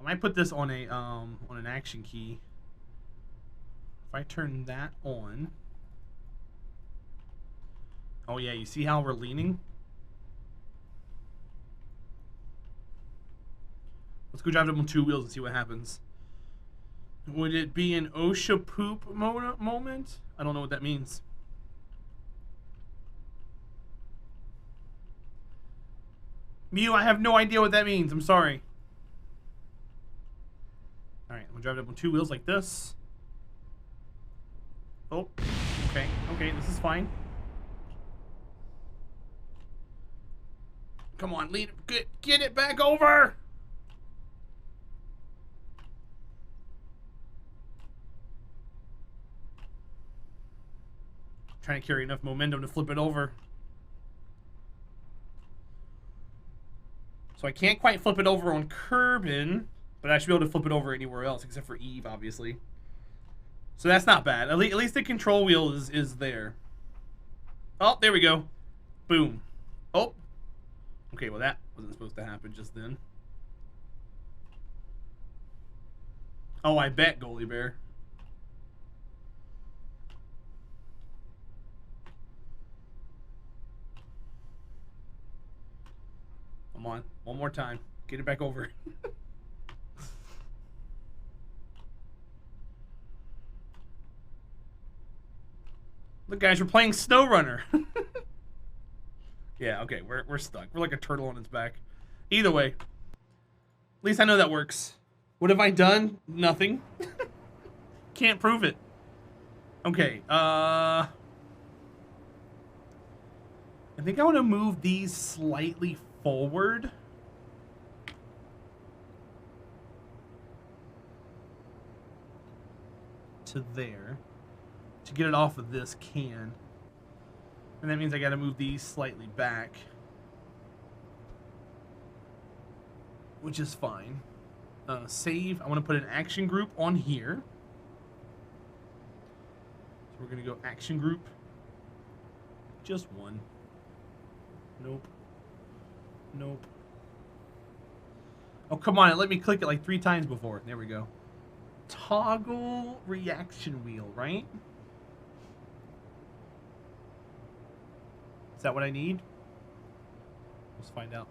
might put this on an action key. If I turn that on. Oh yeah, you see how we're leaning? Let's go drive it on 2 wheels and see what happens. Would it be an OSHA poop moment? I don't know what that means. Mew, I have no idea what that means. I'm sorry. Alright, I'm gonna drive it up on 2 wheels like this. Oh, okay, this is fine. Come on, lead, get it back over! Trying to carry enough momentum to flip it over. So I can't quite flip it over on Kerbal, but I should be able to flip it over anywhere else except for Eve, obviously. So that's not bad. At least the control wheel is there. Oh, there we go. Boom. Oh. Okay, well that wasn't supposed to happen just then. Oh, I bet, Goalie Bear. Come on, one more time. Get it back over. Look, guys, we're playing SnowRunner. Yeah, okay, we're stuck. We're like a turtle on its back. Either way, at least I know that works. What have I done? Nothing. Can't prove it. Okay, I think I want to move these slightly forward. To there. To get it off of this can. And that means I gotta move these slightly back. Which is fine. Save. I want to put an action group on here. So we're gonna go action group. Just one. Nope. Nope. Oh, come on. It let me click it like 3 times before. There we go. Toggle reaction wheel, right? Is that what I need? Let's find out.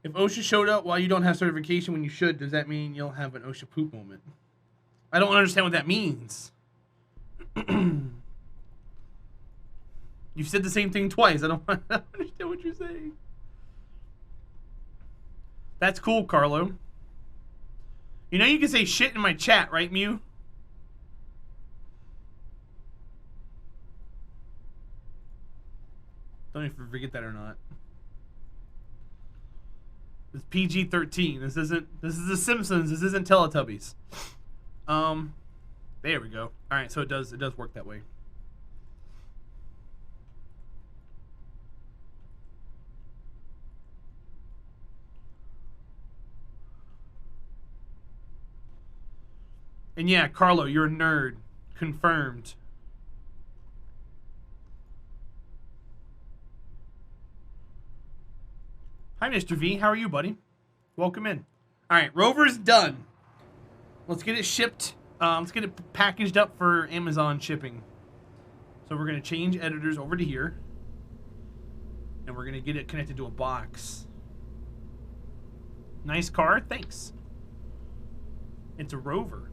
If OSHA showed up while you don't have certification when you should, does that mean you'll have an OSHA poop moment? I don't understand what that means. You've said the same thing twice. I don't understand what you're saying. That's cool, Carlo. You know you can say shit in my chat, right, Mew? Don't even forget that or not. It's PG-13. This is The Simpsons. This isn't Teletubbies. There we go. All right, so it does work that way. And yeah, Carlo, you're a nerd. Confirmed. Hi, Mr. V. How are you, buddy? Welcome in. All right, Rover's done. Let's get it shipped. Let's get it packaged up for Amazon shipping. So we're going to change editors over to here. And we're going to get it connected to a box. Nice car. Thanks. It's a Rover.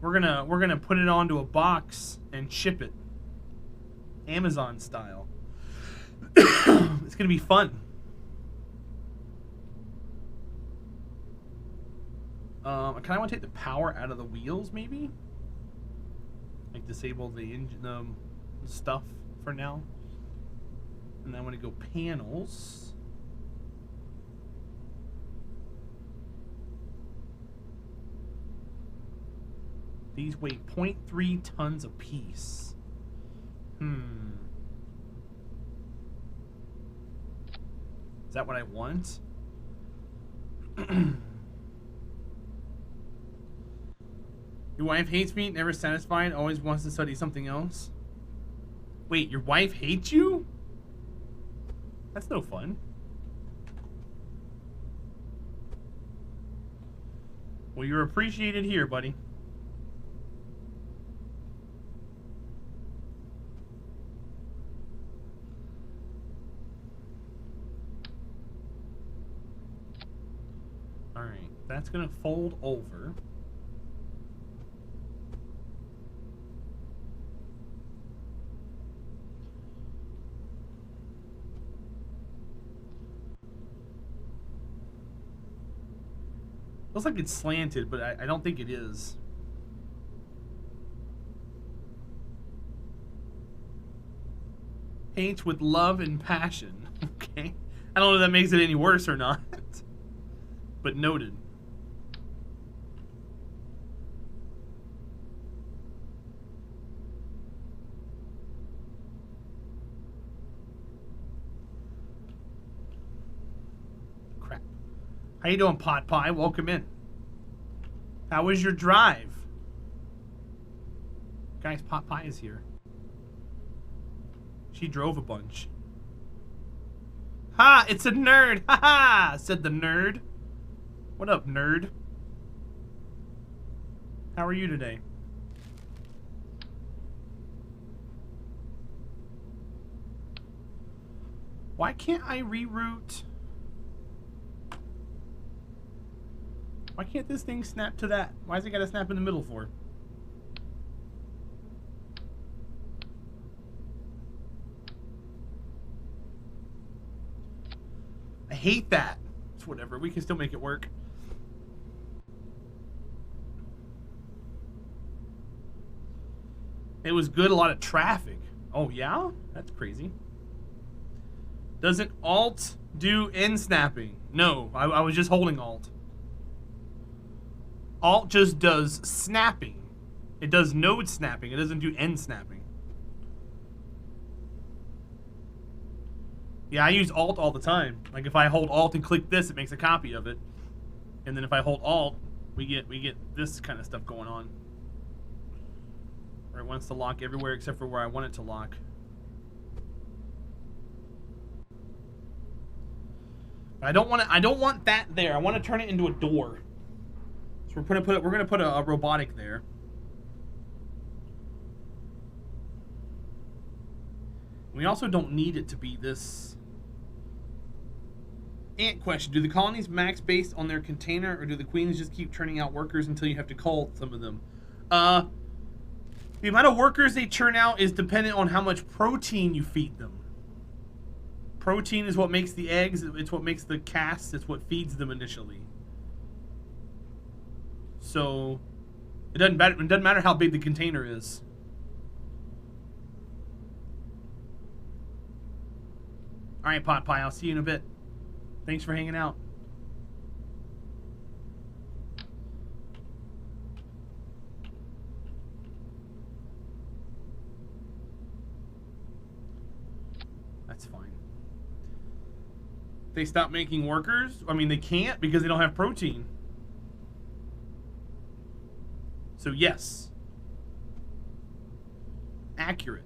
We're gonna put it onto a box and ship it. Amazon style. It's gonna be fun. I kinda wanna take the power out of the wheels, maybe? Like disable the engine stuff for now. And then I wanna go panels. These weigh 0.3 tons apiece. Is that what I want? Your wife hates me, never satisfied, always wants to study something else. Wait, your wife hates you? That's no fun. Well, you're appreciated here, buddy. All right, that's gonna fold over. Looks like it's slanted, but I don't think it is. Paints with love and passion. Okay. I don't know if that makes it any worse or not. But noted. Crap. How you doing, Pot Pie? Welcome in. How was your drive? Guys, Pot Pie is here. She drove a bunch. Ha! It's a nerd! Ha ha! Said the nerd. What up, nerd? How are you today? Why can't I reroute? Why can't this thing snap to that? Why is it gotta snap in the middle for? I hate that. It's whatever. We can still make it work. It was good. A lot of traffic. Oh, yeah? That's crazy. Doesn't Alt do end snapping? No, I was just holding Alt. Alt just does snapping. It does node snapping. It doesn't do end snapping. Yeah, I use Alt all the time. Like if I hold Alt and click this, it makes a copy of it. And then if I hold Alt, we get this kind of stuff going on. Where it wants to lock everywhere except for where I want it to lock. I don't want that there. I want to turn it into a door. So we're gonna put a robotic there. We also don't need it to be this. Ant question: do the colonies max based on their container, or do the queens just keep churning out workers until you have to cull some of them? The amount of workers they churn out is dependent on how much protein you feed them. Protein is what makes the eggs. It's what makes the casts. It's what feeds them initially. So it doesn't matter how big the container is. All right, Pot Pie. I'll see you in a bit. Thanks for hanging out. That's fine. They stop making workers? I mean, they can't because they don't have protein. So yes. Accurate.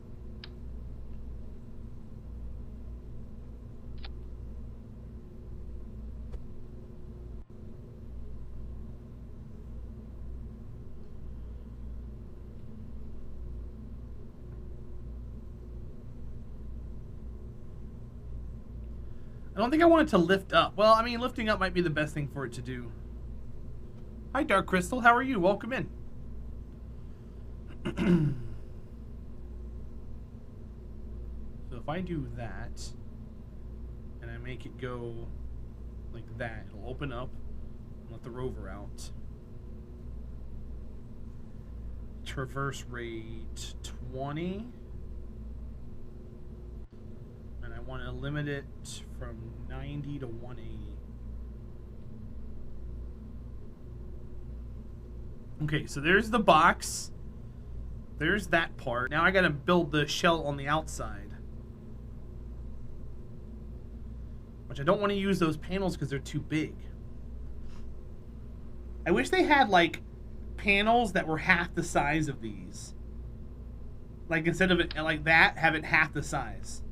I don't think I want it to lift up. Well, I mean, lifting up might be the best thing for it to do. Hi, Dark Crystal. How are you? Welcome in. So if I do that, and I make it go like that, it'll open up and let the rover out. Traverse rate 20. And I want to limit it from 90 to 180. Okay, so there's the box. There's that part. Now I gotta build the shell on the outside. Which I don't want to use those panels because they're too big. I wish they had, like, panels that were half the size of these. Like, instead of it like that, have it half the size.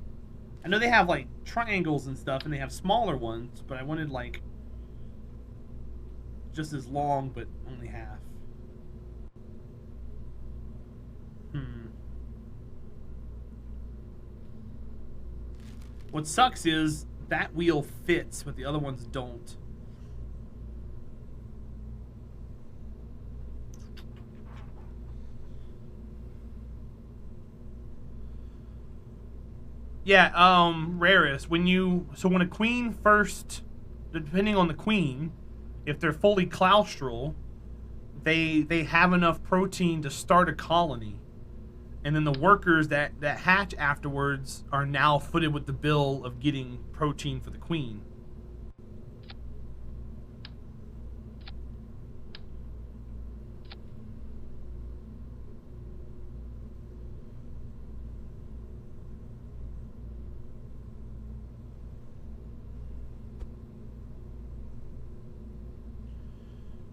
I know they have like triangles and stuff, and they have smaller ones, but I wanted like just as long, but only half. What sucks is that wheel fits, but the other ones don't. Yeah, rarest. When a queen first, depending on the queen, if they're fully claustral, they have enough protein to start a colony. And then the workers that hatch afterwards are now footed with the bill of getting protein for the queen.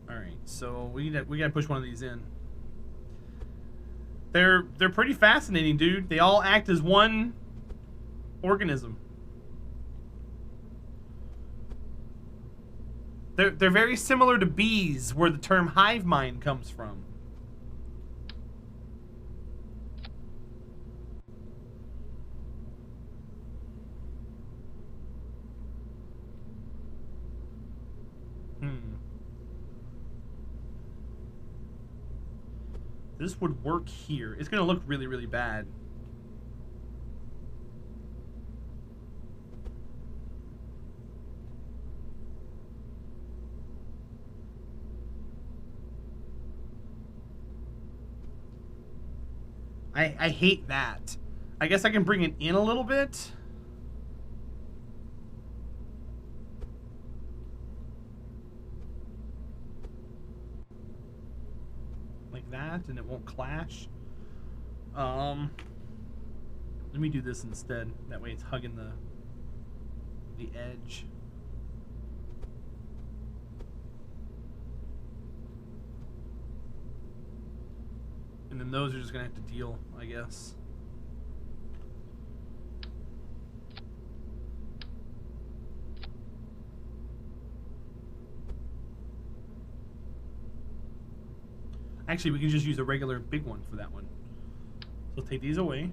All right, so we gotta push one of these in. They're pretty fascinating, dude. They all act as one organism. They're very similar to bees, where the term hive mind comes from. This would work here. It's gonna look really, really bad. I hate that. I guess I can bring it in a little bit. Like that, and it won't clash. Let me do this instead. That way it's hugging the edge. And then those are just gonna have to deal, I guess. Actually, we can just use a regular big one for that one. So take these away.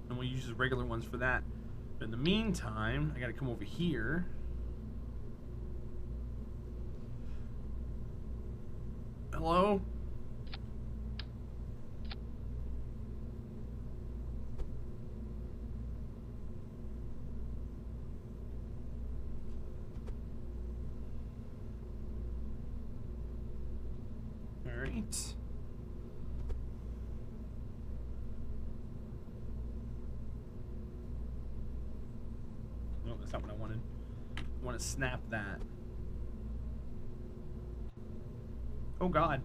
And we'll use the regular ones for that. But in the meantime, I gotta come over here. Hello? Alright. No, that's not what I wanted. I want to snap that. Oh God.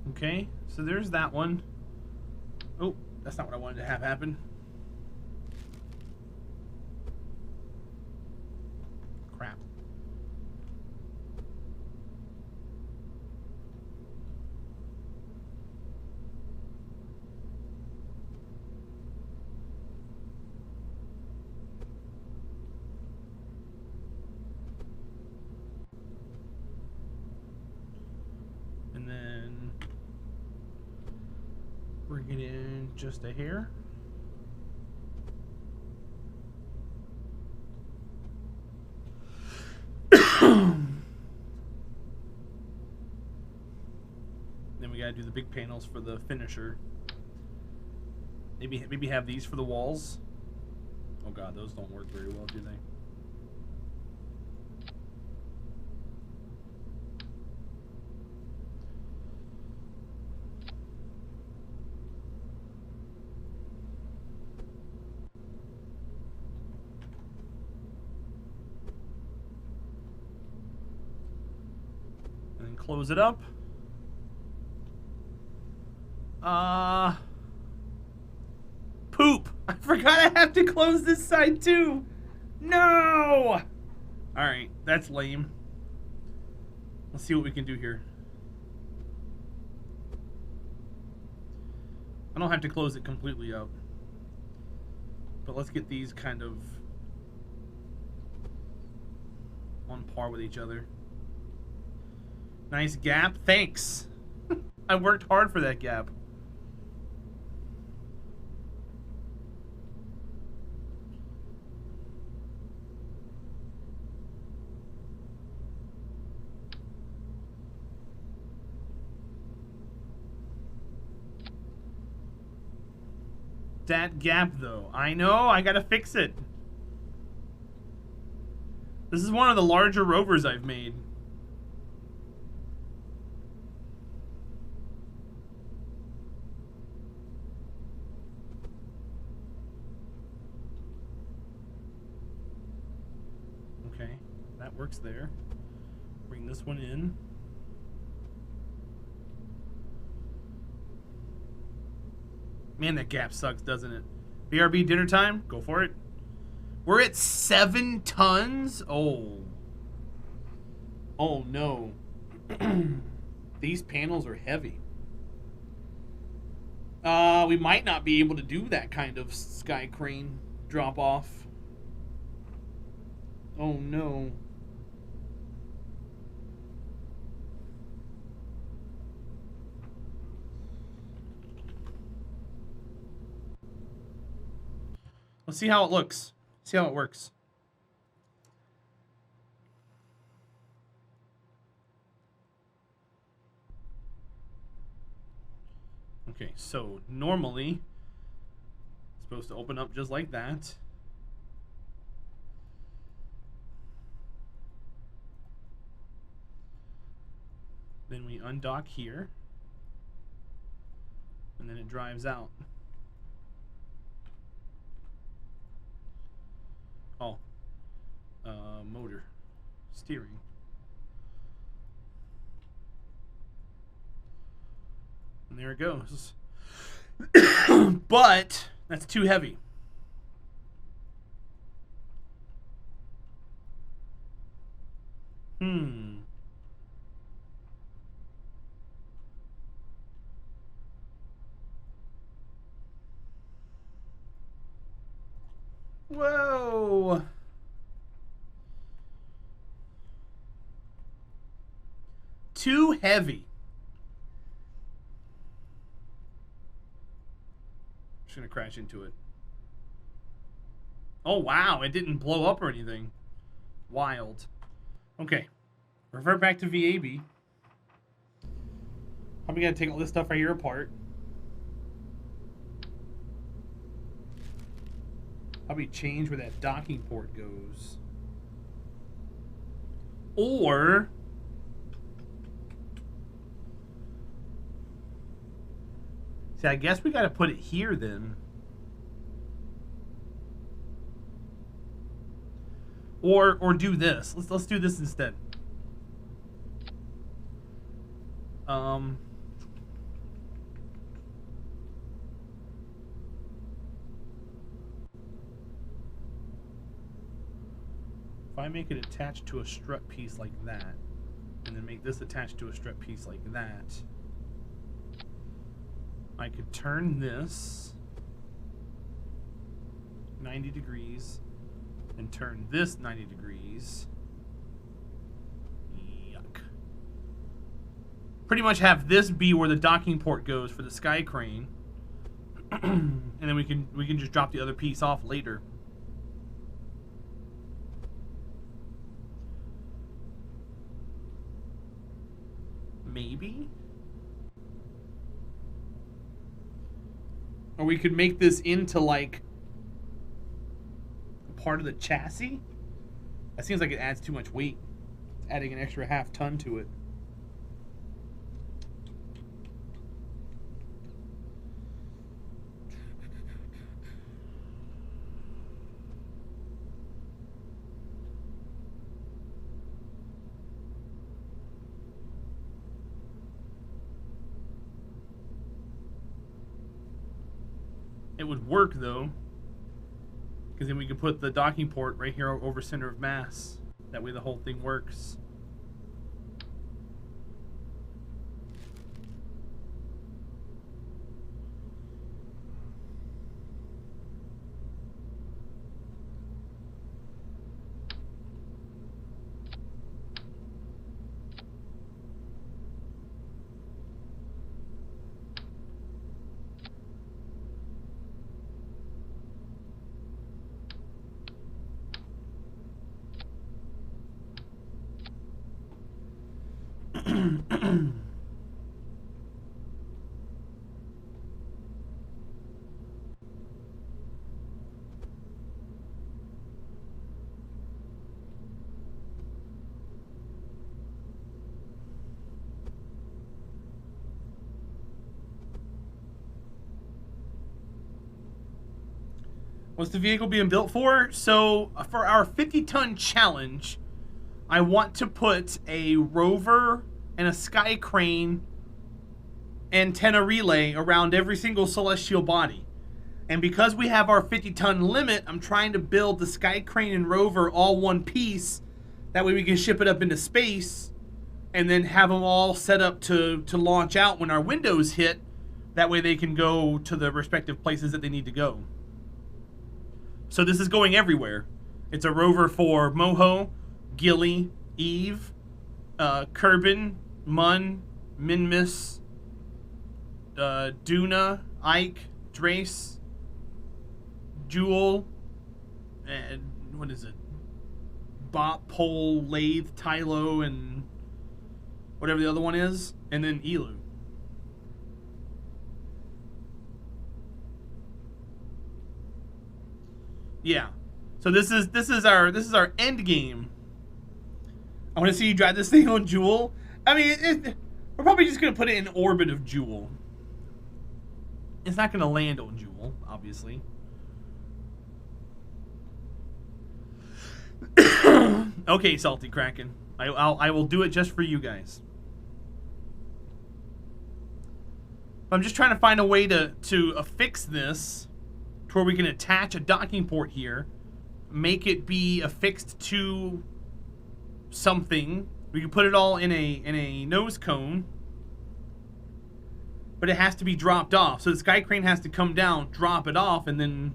Okay, so there's that one. Oh, that's not what I wanted to have happen. Crap. And then bring it in just a hair. Then we gotta do the big panels for the finisher. Maybe have these for the walls. Oh God, those don't work very well, do they? And then close it up. Poop. forgot I have to close this side too. No! Alright, that's lame. Let's see what we can do here. I don't have to close it completely up. But let's get these kind of on par with each other. Nice gap. Thanks. I worked hard for that gap. That gap, though. I know. I gotta fix it. This is one of the larger rovers I've made. Okay, that works there. Bring this one in. Man, that gap sucks, doesn't it? BRB dinner time? Go for it. We're at 7 tons? Oh. Oh, no. These panels are heavy. We might not be able to do that kind of sky crane drop off. Oh, no. Let's see how it looks. See how it works. Okay, so normally it's supposed to open up just like that. Then we undock here. And then it drives out. Oh, motor, steering. And there it goes. But that's too heavy. Whoa. Too heavy. Just gonna crash into it. Oh wow, it didn't blow up or anything. Wild. Okay. Revert back to VAB. Probably gotta take all this stuff right here apart. Probably change where that docking port goes. Or see, I guess we gotta put it here then. Or do this. Let's do this instead. If I make it attached to a strut piece like that, and then make this attached to a strut piece like that, I could turn this 90 degrees and turn this 90 degrees. Yuck. Pretty much have this be where the docking port goes for the sky crane. And then we can just drop the other piece off later. Maybe? Or we could make this into like a part of the chassis. That seems like it adds too much weight. Adding an extra half ton to it. It would work though. Because then we can put the docking port right here over center of mass. That way the whole thing works. What's the vehicle being built for? So for our 50-ton challenge, I want to put a rover and a sky crane antenna relay around every single celestial body. And because we have our 50-ton limit, I'm trying to build the sky crane and rover all one piece. That way we can ship it up into space and then have them all set up to launch out when our windows hit. That way they can go to the respective places that they need to go. So this is going everywhere. It's a rover for Moho, Gilly, Eve, Kerbin, Mun, Minmus, Duna, Ike, Drace, Jewel, and what is it? Bop, Pole, Lathe, Tylo, and whatever the other one is, and then Elu. Yeah. So this is our end game. I want to see you drive this thing on Jewel. I mean, we're probably just gonna put it in orbit of Jewel. It's not gonna land on Jewel, obviously. Okay, Salty Kraken. I will do it just for you guys. I'm just trying to find a way to affix this to where we can attach a docking port here, make it be affixed to something. We can put it all in a nose cone, but it has to be dropped off. So the sky crane has to come down, drop it off, and then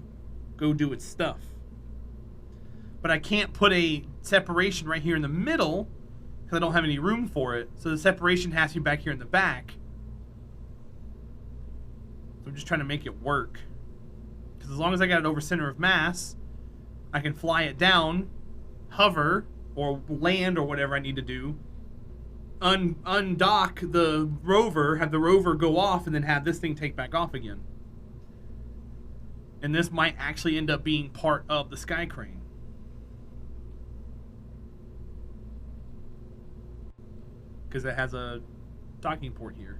go do its stuff. But I can't put a separation right here in the middle because I don't have any room for it. So the separation has to be back here in the back. So I'm just trying to make it work. Because as long as I got it over center of mass, I can fly it down, hover, or land, or whatever I need to do, undock the rover, have the rover go off, and then have this thing take back off again. And this might actually end up being part of the sky crane. Because it has a docking port here.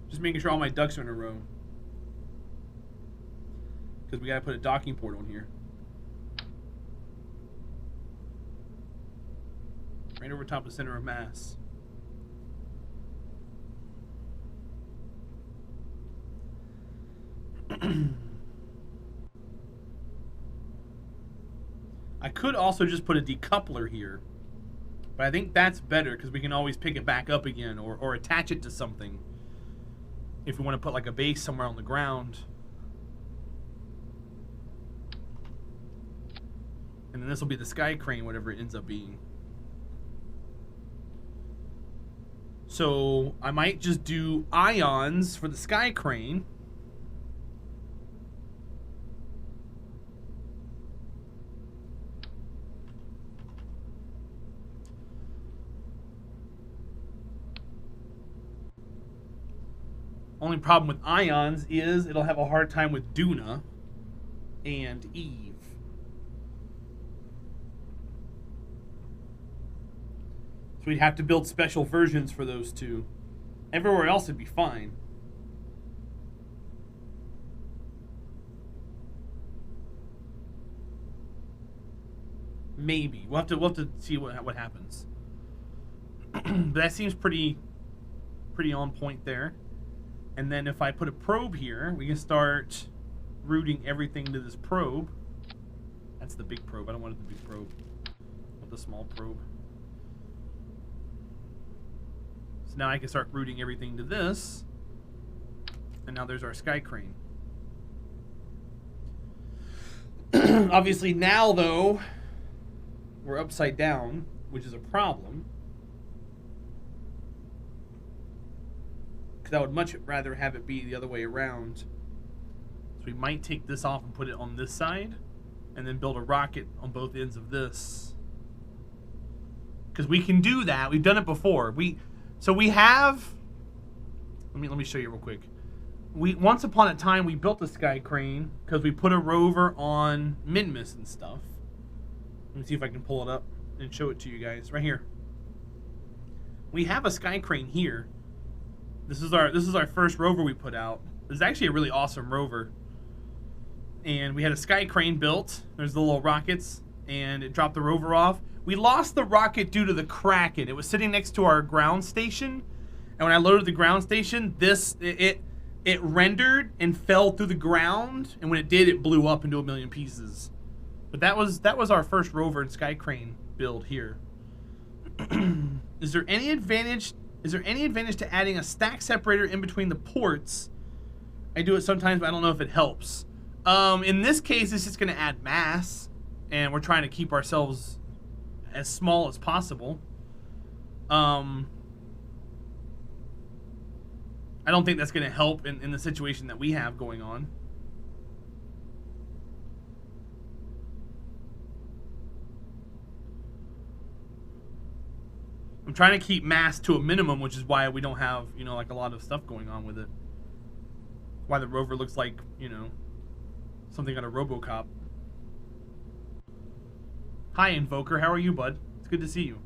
Just making sure all my ducks are in a row. Because we gotta put a docking port on here. Right over top of center of mass. I could also just put a decoupler here. But I think that's better because we can always pick it back up again or attach it to something. If we want to put like a base somewhere on the ground. And then this will be the sky crane, whatever it ends up being. So I might just do ions for the sky crane. Only problem with ions is it'll have a hard time with Duna and Eve. So we'd have to build special versions for those two. Everywhere else it'd be fine. Maybe. We'll have to see what happens. But that seems pretty on point there. And then if I put a probe here, we can start routing everything to this probe. That's the big probe. I don't want the big probe. I want the small probe. So now I can start routing everything to this. And now there's our sky crane. Obviously now, though, we're upside down, which is a problem. Because I would much rather have it be the other way around. So we might take this off and put it on this side. And then build a rocket on both ends of this. Because we can do that. We've done it before. So we have... Let me show you real quick. Once upon a time, we built a sky crane because we put a rover on Minmus and stuff. Let me see if I can pull it up and show it to you guys. Right here. We have a sky crane here. This is our first rover we put out. This is actually a really awesome rover. And we had a sky crane built. There's the little rockets. And it dropped the rover off. We lost the rocket due to the Kraken. It was sitting next to our ground station. And when I loaded the ground station, it rendered and fell through the ground, and when it did, it blew up into a million pieces. But that was our first rover and sky crane build here. Is there any advantage to adding a stack separator in between the ports? I do it sometimes, but I don't know if it helps. In this case, it's just going to add mass, and we're trying to keep ourselves as small as possible. I don't think that's going to help in the situation that we have going on. I'm trying to keep mass to a minimum, which is why we don't have, like a lot of stuff going on with it. Why the rover looks like, something out of RoboCop. Hi, Invoker. How are you, bud? It's good to see you.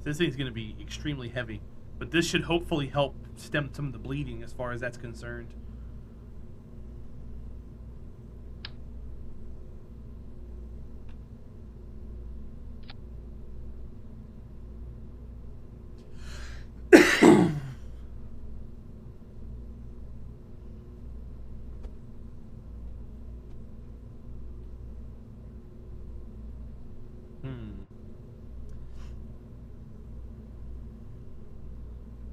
This thing's going to be extremely heavy, but this should hopefully help stem some of the bleeding as far as that's concerned.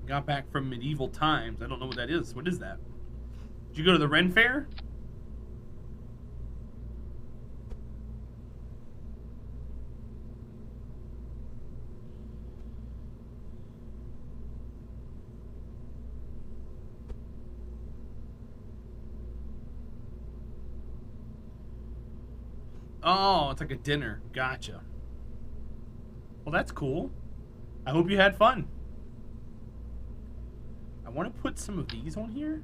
Got back from medieval times. I don't know what that is. What is that? Did you go to the Ren Fair? Oh, it's like a dinner. Gotcha. Well, that's cool. I hope you had fun. I want to put some of these on here.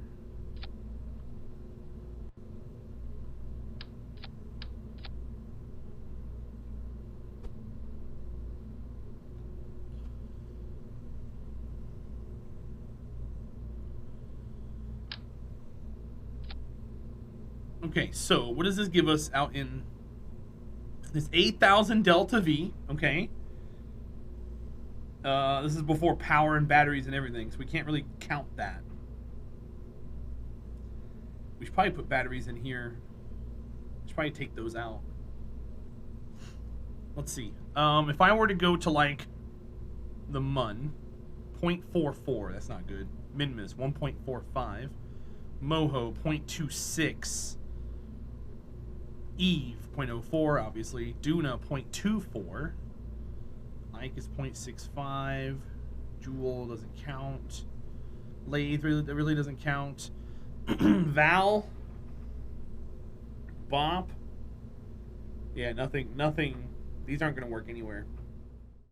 Okay, so what does this give us out in this 8,000 Delta V? Okay. This is before power and batteries and everything, so we can't really count that. We should probably put batteries in here. We should probably take those out. Let's see. If I were to go to, like, the MUN, 0.44, that's not good. Minmus, 1.45. Moho, 0.26. Eve, 0.04, obviously. Duna, 0.24. Ike is 0.65. Joule doesn't count. Lathe really doesn't count. Val. Bop. Yeah, nothing. These aren't going to work anywhere.